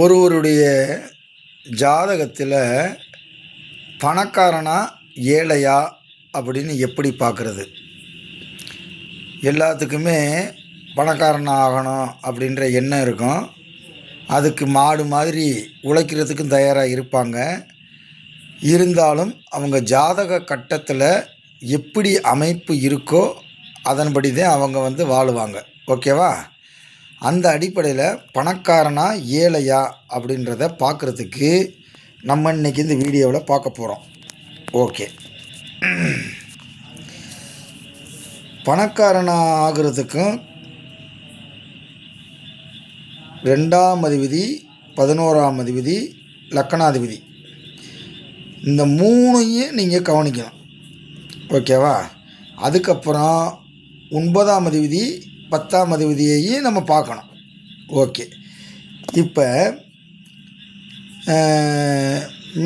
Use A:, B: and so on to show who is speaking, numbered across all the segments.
A: ஒருவருடைய ஜாதகத்தில் பணக்காரனா ஏழையா அப்படின்னு எப்படி பார்க்குறது? எல்லாத்துக்குமே பணக்காரனாக ஆகணும் அப்படின்ற எண்ணம் இருக்கும். அதுக்கு மாடு மாதிரி உழைக்கிறதுக்கும் தயாராக இருப்பாங்க. இருந்தாலும் அவங்க ஜாதக கட்டத்தில் எப்படி அமைப்பு இருக்கோ அதன்படி தான் அவங்க வாழுவாங்க. ஓகேவா? அந்த அடிப்படையில் பணக்காரனா ஏழையா அப்படின்றத பார்க்குறதுக்கு நம்ம இன்றைக்கி இந்த வீடியோவில் பார்க்க போகிறோம். ஓகே, பணக்காரனாக ஆகிறதுக்கும் 2ஆம் அதிபதி, 11ஆம் அதிபதி, லக்கணாதிபதி இந்த 3ஐயும் நீங்கள் கவனிக்கணும். ஓகேவா? அதுக்கப்புறம் 9ஆம் அதிபதி, 10ஆம் அதிபதியையும் நம்ம பார்க்கணும். ஓகே, இப்போ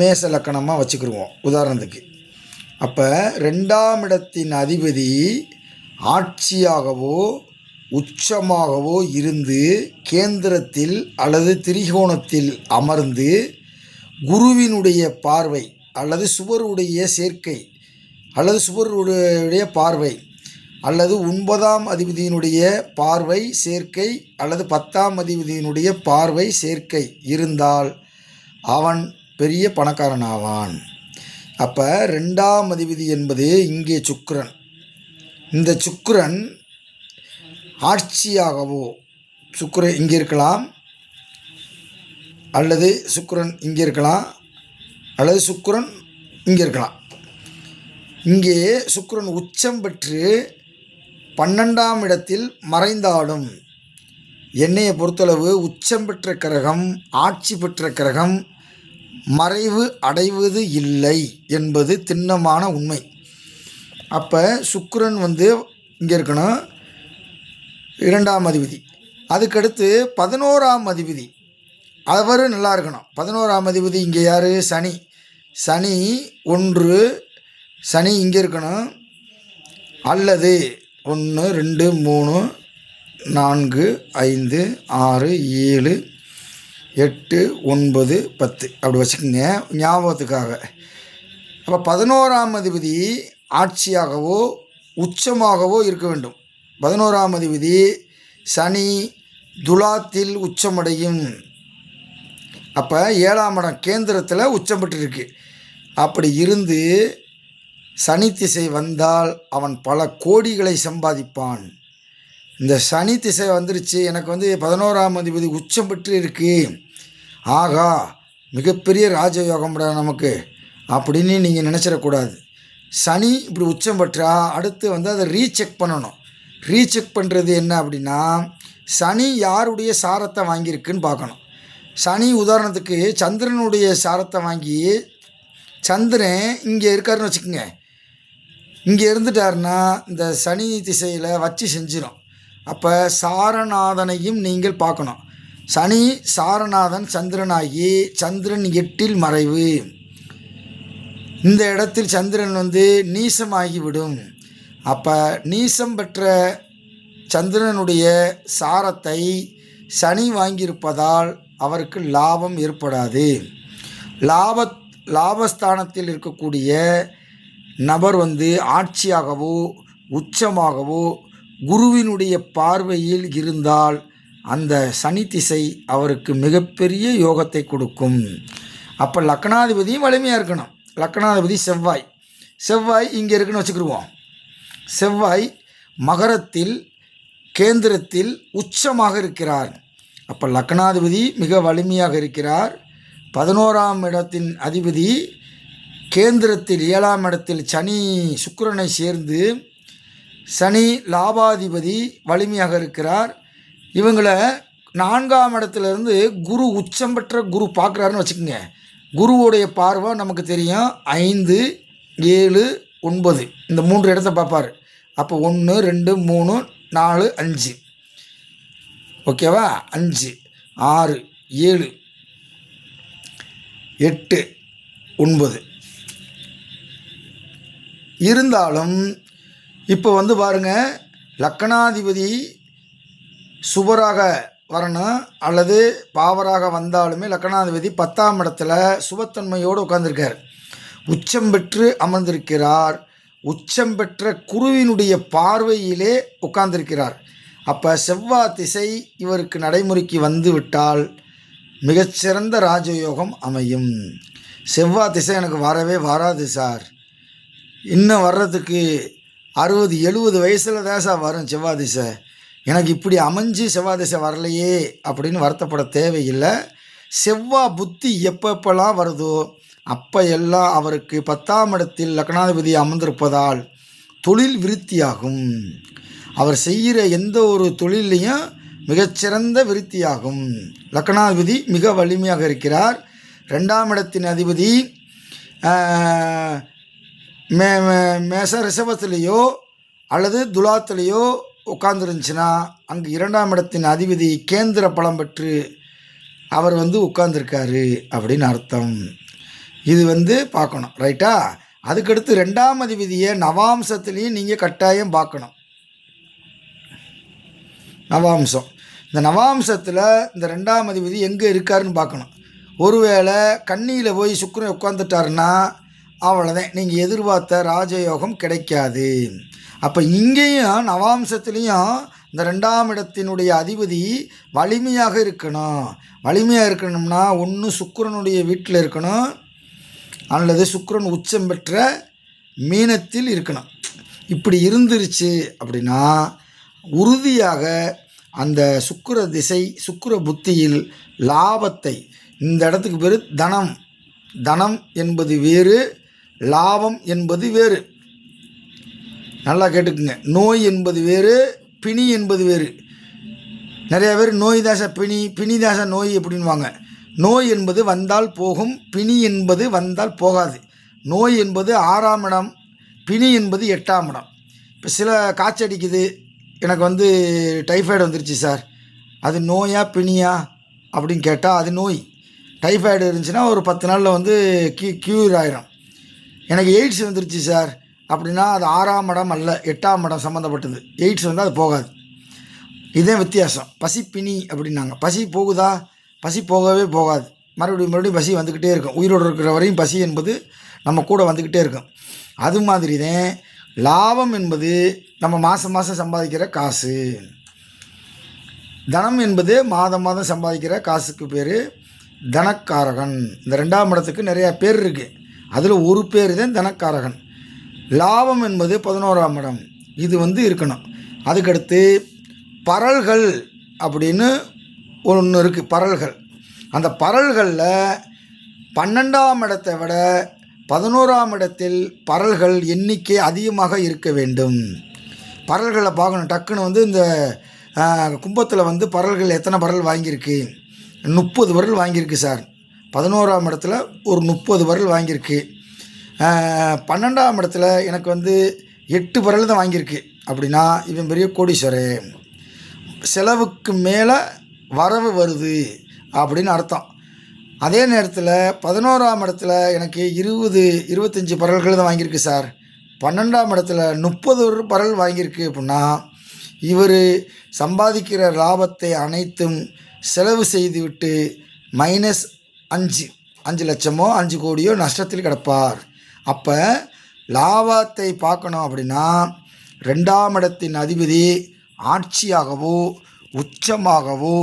A: மேச லக்கணமாக வச்சுக்கிடுவோம் உதாரணத்துக்கு. அப்போ 2ஆம் இடத்தின் அதிபதி ஆட்சியாகவோ உச்சமாகவோ இருந்து கேந்திரத்தில் அல்லது திரிகோணத்தில் அமர்ந்து குருவினுடைய பார்வை அல்லது சுபருடைய சேர்க்கை அல்லது சுபருடைய பார்வை அல்லது 9ஆம் அதிபதியினுடைய பார்வை சேர்க்கை அல்லது 10ஆம் அதிபதியினுடைய பார்வை சேர்க்கை இருந்தால் அவன் பெரிய பணக்காரன் ஆவான். அப்போ 2ஆம் அதிபதி என்பது இங்கே சுக்கிரன். இந்த சுக்கிரன் ஆட்சியாகவோ, சுக்கிரன் இங்கே இருக்கலாம் அல்லது சுக்கிரன் இங்கே இருக்கலாம் அல்லது சுக்கிரன் இங்கே இருக்கலாம். இங்கே சுக்கிரன் உச்சம் பெற்று 12ஆம் இடத்தில் மறைந்தாலும் என்னையை பொறுத்தளவு உச்சம் பெற்ற கிரகம், ஆட்சி பெற்ற கிரகம் மறைவு அடைவது இல்லை என்பது திண்ணமான உண்மை. அப்போ சுக்கிரன் இங்கே இருக்கணும், 2ஆம் அதிபதி. அதுக்கடுத்து 11ஆம் அதிபதி அவர் நல்லா இருக்கணும். 11ஆம் அதிபதி இங்கே யார்? சனி. சனி 1, சனி இங்கே இருக்கணும். அல்லது 1, 2, 3, 4, 5, 6, 7, 8, 9, 10 அப்படி வச்சுக்கோங்க ஞாபகத்துக்காக. அப்போ 11ஆம் அதிபதி ஆட்சியாகவோ உச்சமாகவோ இருக்க வேண்டும். 11ஆம் அதிபதி சனி துலாத்தில் உச்சமடையும். அப்போ 7ஆம் இடம் கேந்திரத்தில் உச்சம் பெற்றிருக்கு. அப்படி இருந்து சனி திசை வந்தால் அவன் பல கோடிகளை சம்பாதிப்பான். இந்த சனி திசை வந்துருச்சு, எனக்கு 11ஆம் அதிபதி உச்சம் பெற்று இருக்கு, ஆகா மிகப்பெரிய ராஜயோகம்டா நமக்கு அப்படின்னு நீங்கள் நினச்சிடக்கூடாது. சனி இப்படி உச்சம் பெற்றா அடுத்து அதை ரீசெக் பண்ணணும். ரீசெக் பண்ணுறது என்ன அப்படின்னா, சனி யாருடைய சாரத்தை வாங்கியிருக்குன்னு பார்க்கணும். சனி உதாரணத்துக்கு சந்திரனுடைய சாரத்தை வாங்கி, சந்திரன் இங்கே இருக்காருன்னு வச்சுக்கோங்க, இங்கே இருந்துட்டாருன்னா இந்த சனி திசையில் வச்சு செஞ்சிடும். அப்போ சாரநாதனையும் நீங்கள் பார்க்கணும். சனி சாரநாதன் சந்திரனாகி சந்திரன் 8இல் மறைவு. இந்த இடத்தில் சந்திரன் நீசமாகிவிடும். அப்போ நீசம் பெற்ற சந்திரனுடைய சாரத்தை சனி வாங்கியிருப்பதால் அவருக்கு லாபம் ஏற்படாது. லாபஸ்தானத்தில் இருக்கக்கூடிய நபர் ஆட்சியாகவோ உச்சமாகவோ குருவினுடைய பார்வையில் இருந்தால் அந்த சனி திசை அவருக்கு மிகப்பெரிய யோகத்தை கொடுக்கும். அப்போ லக்னாதிபதியும் வலிமையாக இருக்கணும். லக்னாதிபதி செவ்வாய். செவ்வாய் இங்கே இருக்குன்னு வச்சுக்கிடுவோம். செவ்வாய் மகரத்தில் கேந்திரத்தில் உச்சமாக இருக்கிறார். அப்போ லக்னாதிபதி மிக வலிமையாக இருக்கிறார். 11ஆம் இடத்தின் அதிபதி கேந்திரத்தில் 7ஆம் இடத்தில் சனி சுக்கிரனை சேர்ந்து சனி லாபாதிபதி வலிமையாக இருக்கிறார். இவங்களை 4ஆம் இடத்துலேருந்து குரு உச்சம் பெற்ற குரு பார்க்குறாருன்னு வச்சுக்கோங்க. குருவோடைய பார்வை நமக்கு தெரியும் 5, 7, 9 இந்த 3 இடத்த பார்ப்பார். அப்போ 1, 2, 3, 4, 5. ஓகேவா? 5, 6, 7, 8, 9 இருந்தாலும் இப்போ பாருங்கள், லக்கணாதிபதி சுபராக வரணும், அல்லது பாவராக வந்தாலுமே லக்னாதிபதி 10ஆம் இடத்துல சுபத்தன்மையோடு உட்கார்ந்துருக்கார். உச்சம் பெற்று அமர்ந்திருக்கிறார். உச்சம் பெற்ற குருவினுடைய பார்வையிலே உட்கார்ந்திருக்கிறார். அப்போ செவ்வாய் திசை இவருக்கு நடைமுறைக்கு வந்து விட்டால் மிகச்சிறந்த ராஜயோகம் அமையும். செவ்வாய் திசை எனக்கு வரவே வராது சார், இன்னும் வர்றதுக்கு 60-70 வயசில் தான் சார் வரும் செவ்வாய் திசை, எனக்கு இப்படி அமைஞ்சு செவ்வாய் திசை வரலையே அப்படின்னு வருத்தப்பட தேவையில்லை. செவ்வாய் புத்தி எப்பப்பெல்லாம் வருதோ அப்போ எல்லாம் அவருக்கு 10ஆம் இடத்தில் லக்னாதிபதி அமர்ந்திருப்பதால் தொழில் விருத்தியாகும். அவர் செய்கிற எந்த ஒரு தொழிலையும் மிகச்சிறந்த விருத்தியாகும். லக்னாதிபதி மிக வலிமையாக இருக்கிறார். 2ஆம் இடத்தின் அதிபதி மேச ரிஷபத்திலேயோ அல்லது துலாத்திலேயோ உட்கார்ந்துருந்துச்சுன்னா அங்கு 2ஆம் இடத்தின் அதிபதி கேந்திர பலம் பெற்று அவர் உட்கார்ந்துருக்காரு அப்படின்னு அர்த்தம். இது பார்க்கணும், ரைட்டா? அதுக்கடுத்து 2ஆம் அதிபதியை நவாம்சத்துலேயும் நீங்கள் கட்டாயம் பார்க்கணும். நவாம்சம், இந்த நவாம்சத்தில் இந்த 2ஆம் அதிபதி எங்கே இருக்காருன்னு பார்க்கணும். ஒருவேளை கன்னியில் போய் சுக்கிரன் உட்காந்துட்டாருன்னா அவ்வளோதான், நீங்கள் எதிர்பார்த்த ராஜயோகம் கிடைக்காது. அப்போ இங்கேயும் நவாம்சத்துலேயும் இந்த 2ஆம் இடத்தினுடைய அதிபதி வலிமையாக இருக்கணும். வலிமையாக இருக்கணும்னா ஒன்று சுக்கிரனுடைய வீட்டில் இருக்கணும், அல்லது சுக்கிரன் உச்சம் பெற்ற மீனத்தில் இருக்கணும். இப்படி இருந்துருச்சு அப்படின்னா உறுதியாக அந்த சுக்கிர திசை சுக்கிர புத்தியில் லாபத்தை, இந்த இடத்துக்கு பேர் தனம். தனம் என்பது வேறு, லாபம் என்பது வேறு. நல்லா கேட்டுக்குங்க. நோய் என்பது வேறு, பிணி என்பது வேறு. நிறைய பேர் நோய் தாச பிணி, பிணி தாச நோய் அப்படின்வாங்க. நோய் என்பது வந்தால் போகும், பிணி என்பது வந்தால் போகாது. நோய் என்பது 6ஆம் இடம், பிணி என்பது 8ஆம் இடம். இப்போ சில காய்ச்சடிக்குது, எனக்கு டைஃபாய்டு வந்துருச்சு சார், அது நோயா பிணியா அப்படின்னு கேட்டால் அது நோய். டைஃபாய்டு இருந்துச்சுன்னா ஒரு 10 நாளில் க்யூர் ஆயிரும். எனக்கு எய்ட்ஸ் வந்துருச்சு சார் அப்படின்னா அது 6ஆம் இடம் அல்ல 8ஆம் இடம் சம்மந்தப்பட்டது. எய்ட்ஸ் வந்தால் அது போகாது. இதே வித்தியாசம். பசி பிணி அப்படின்னாங்க. பசி போகுதா? பசி போகவே போகாது. மறுபடியும் பசி வந்துக்கிட்டே இருக்கும். உயிரோடு இருக்கிற வரையும் பசி என்பது நம்ம கூட வந்துக்கிட்டே இருக்கும். அது மாதிரி தான் லாபம் என்பது நம்ம மாதம் மாதம் சம்பாதிக்கிற காசு. தனம் என்பது மாதம் மாதம் சம்பாதிக்கிற காசுக்கு பேர் தனக்காரகன். இந்த 2ஆம் இடத்துக்கு நிறையா பேர் இருக்குது, அதில் ஒரு பேர் தான் தனக்காரகன். லாபம் என்பது 11ஆம் இடம். இது இருக்கணும். அதுக்கடுத்து பரல்கள் அப்படின்னு ஒன்று இருக்குது, பரல்கள். அந்த பரல்களில் 12ஆம் இடத்தை விட 11ஆம் இடத்தில் பரல்கள் எண்ணிக்கை அதிகமாக இருக்க வேண்டும். பரல்களை பார்க்கணும். டக்குன்னு இந்த கும்பத்தில் பரல்கள் எத்தனை பரல் வாங்கியிருக்கு? 30 பரல் வாங்கியிருக்கு சார். 11ஆம் இடத்துல ஒரு 30 பரல் வாங்கியிருக்கு. 12ஆம் இடத்துல எனக்கு 8 பரல் தான் வாங்கியிருக்கு அப்படின்னா இவன் பெரிய கோடீஸ்வரன். செலவுக்கு மேலே வரவு வருது அப்படின்னு அர்த்தம். அதே நேரத்தில் 11ஆம் இடத்துல எனக்கு 20-25 பரல்கள் தான் வாங்கியிருக்கு சார். 12ஆம் இடத்துல 30 பரல் வாங்கியிருக்கு அப்படின்னா இவர் சம்பாதிக்கிற லாபத்தை அனைத்தும் செலவு செய்துவிட்டு -5 லட்சமோ 5 கோடியோ நஷ்டத்தில் கிடப்பார். அப்போ லாபத்தை பார்க்கணும் அப்படின்னா 2ஆம் இடத்தின் அதிபதி ஆட்சியாகவோ உச்சமாகவோ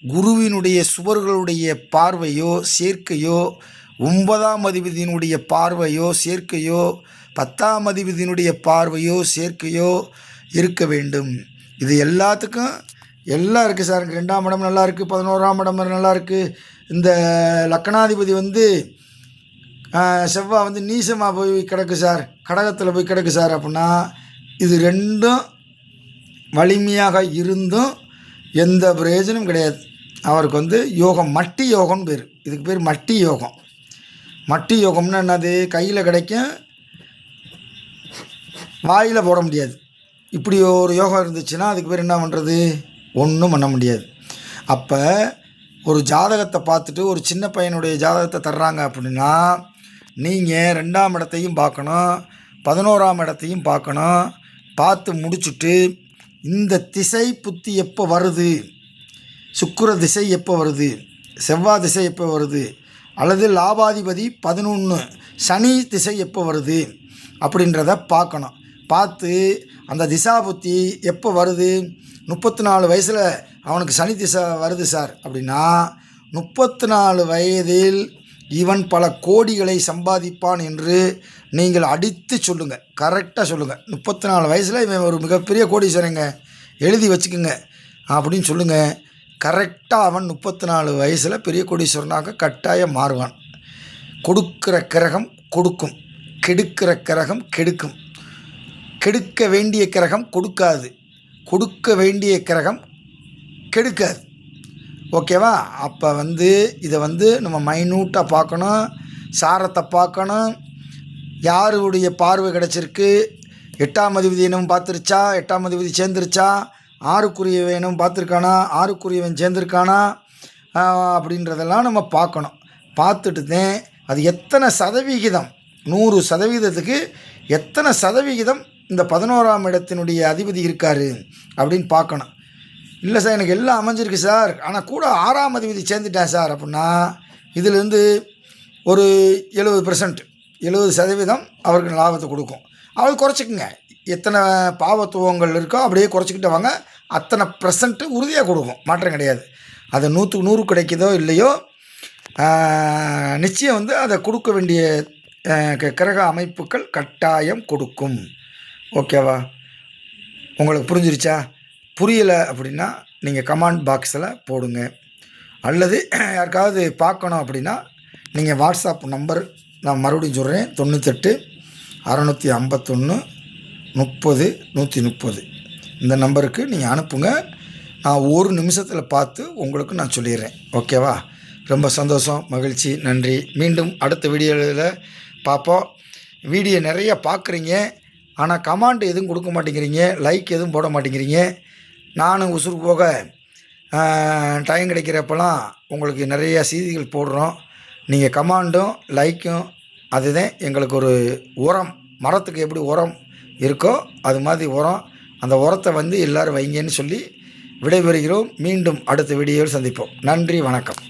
A: குருவினுடைய சுவர்களுடைய பார்வையோ சேர்க்கையோ 9ஆம் அதிபதியினுடைய பார்வையோ சேர்க்கையோ 10ஆம் அதிபதியினுடைய பார்வையோ சேர்க்கையோ இருக்க வேண்டும். இது எல்லாத்துக்கும் எல்லாம் இருக்குது சார். 2ஆம் இடம் நல்லா இருக்குது, 11ஆம் இடம் நல்லா இருக்குது. இந்த லக்னாதிபதி செவ்வாய் நீசமாக போய் கிடக்கு சார், கடகத்தில் போய் கிடக்கு சார் அப்படின்னா இது ரெண்டும் வலிமையாக இருந்தும் எந்த பிரயோஜனம் கிடையாது. அவருக்கு யோகம் மட்டி யோகம்னு பேர். இதுக்கு பேர் மட்டி யோகம். மட்டி யோகம்னா என்னது? கையில் கிடைக்கும், வாயில் போட முடியாது. இப்படி ஒரு யோகம் இருந்துச்சுன்னா அதுக்கு பேர் என்ன பண்ணுறது? ஒன்றும் பண்ண முடியாது. அப்போ ஒரு ஜாதகத்தை பார்த்துட்டு ஒரு சின்ன பையனுடைய ஜாதகத்தை தர்றாங்க அப்படின்னா நீங்கள் 2ஆம் இடத்தையும் பார்க்கணும், 11ஆம் இடத்தையும் பார்க்கணும். பார்த்து முடிச்சுட்டு இந்த திசை புத்தி எப்போ வருது, சுக்கிர திசை எப்போ வருது, செவ்வாய் திசை எப்போ வருது, அல்லது லாபாதிபதி 11 சனி திசை எப்போ வருது அப்படின்றத பார்க்கணும். பார்த்து அந்த திசாபுத்தி எப்போ வருது, 34 வயசில் அவனுக்கு சனி திசை வருது சார் அப்படின்னா 34 வயதில் இவன் பல கோடிகளை சம்பாதிப்பான் என்று நீங்கள் அடித்து சொல்லுங்கள். கரெக்டாக சொல்லுங்கள். 34 வயசில் இவன் ஒரு மிகப்பெரிய கோடீஸ்வரங்க, எழுதி வச்சுக்கோங்க அப்படின்னு சொல்லுங்கள். கரெக்டாக அவன் 34 வயசில் பெரிய கோடீஸ்வரனாக கட்டாயம் மாறுவான். கொடுக்கிற கிரகம் கொடுக்கும், கெடுக்கிற கிரகம் கெடுக்கும். கெடுக்க வேண்டிய கிரகம் கொடுக்காது, கொடுக்க வேண்டிய கிரகம் கெடுக்காது. ஓகேவா? அப்போ இதை நம்ம மைன்யூட்டாக பார்க்கணும், சாரத்தை பார்க்கணும். யாருடைய பார்வை கிடச்சிருக்கு, 8ஆம் அதிபதி என்னவும் பார்த்துருச்சா, 8ஆம் அதிபதி சேர்ந்துருச்சா, 6க்குரியவன் என்னவும் பார்த்துருக்கானா, 6க்குரியவன் சேர்ந்துருக்கானா அப்படின்றதெல்லாம் நம்ம பார்க்கணும். பார்த்துட்டு தான் அது எத்தனை சதவிகிதம், 100%க்கு எத்தனை சதவிகிதம் இந்த 11ஆம் இடத்தினுடைய அதிபதி இருக்கார் அப்படின்னு பார்க்கணும். இல்லை சார் எனக்கு எல்லாம் அமைஞ்சிருக்கு சார், ஆனால் கூட 6ஆம் அதிபதி சேர்ந்துட்டேன் சார் அப்படின்னா இதிலேருந்து ஒரு 70% அவருக்கு லாபத்தை கொடுக்கும். அவள் குறைச்சிக்குங்க. எத்தனை பாவத்துவங்கள் இருக்கோ அப்படியே குறைச்சிக்கிட்டு வாங்க, அத்தனை % உறுதியாக கொடுக்கும், மாற்றம் கிடையாது. அது 100க்கு 100 கிடைக்குதோ இல்லையோ நிச்சயம் அதை கொடுக்க வேண்டிய கிரக அமைப்புகள் கட்டாயம் கொடுக்கும். ஓகேவா? உங்களுக்கு புரிஞ்சிருச்சா? புரியலை அப்படின்னா நீங்கள் கமெண்ட் பாக்ஸில் போடுங்க. அல்லது யாருக்காவது பார்க்கணும் அப்படின்னா நீங்கள் வாட்ஸ்அப் நம்பர் நான் மறுபடியும் சொல்கிறேன், 98 651 30 130 இந்த நம்பருக்கு நீங்கள் அனுப்புங்க. நான் ஒரு நிமிஷத்தில் பார்த்து உங்களுக்கு நான் சொல்லிடுறேன். ஓகேவா? ரொம்ப சந்தோஷம், மகிழ்ச்சி, நன்றி. மீண்டும் அடுத்த வீடியோவில் பார்ப்போம். வீடியோ நிறைய பார்க்குறீங்க, ஆனால் கமெண்ட் எதுவும் கொடுக்க மாட்டேங்கிறீங்க, லைக் எதுவும் போட மாட்டேங்கிறீங்க. நானும் உசுறு போக டைம் கிடைக்கிறப்பெல்லாம் உங்களுக்கு நிறையா செய்திகள் போடுறோம். நீங்கள் கமெண்டும் லைக்கும் அதுதான் எங்களுக்கு ஒரு உரம். மரத்துக்கு எப்படி உரம் இருக்கோ அது மாதிரி உரம். அந்த உரத்தை எல்லோரும் வைங்கன்னு சொல்லி விடைபெறுகிறோம். மீண்டும் அடுத்த வீடியோவில் சந்திப்போம். நன்றி, வணக்கம்.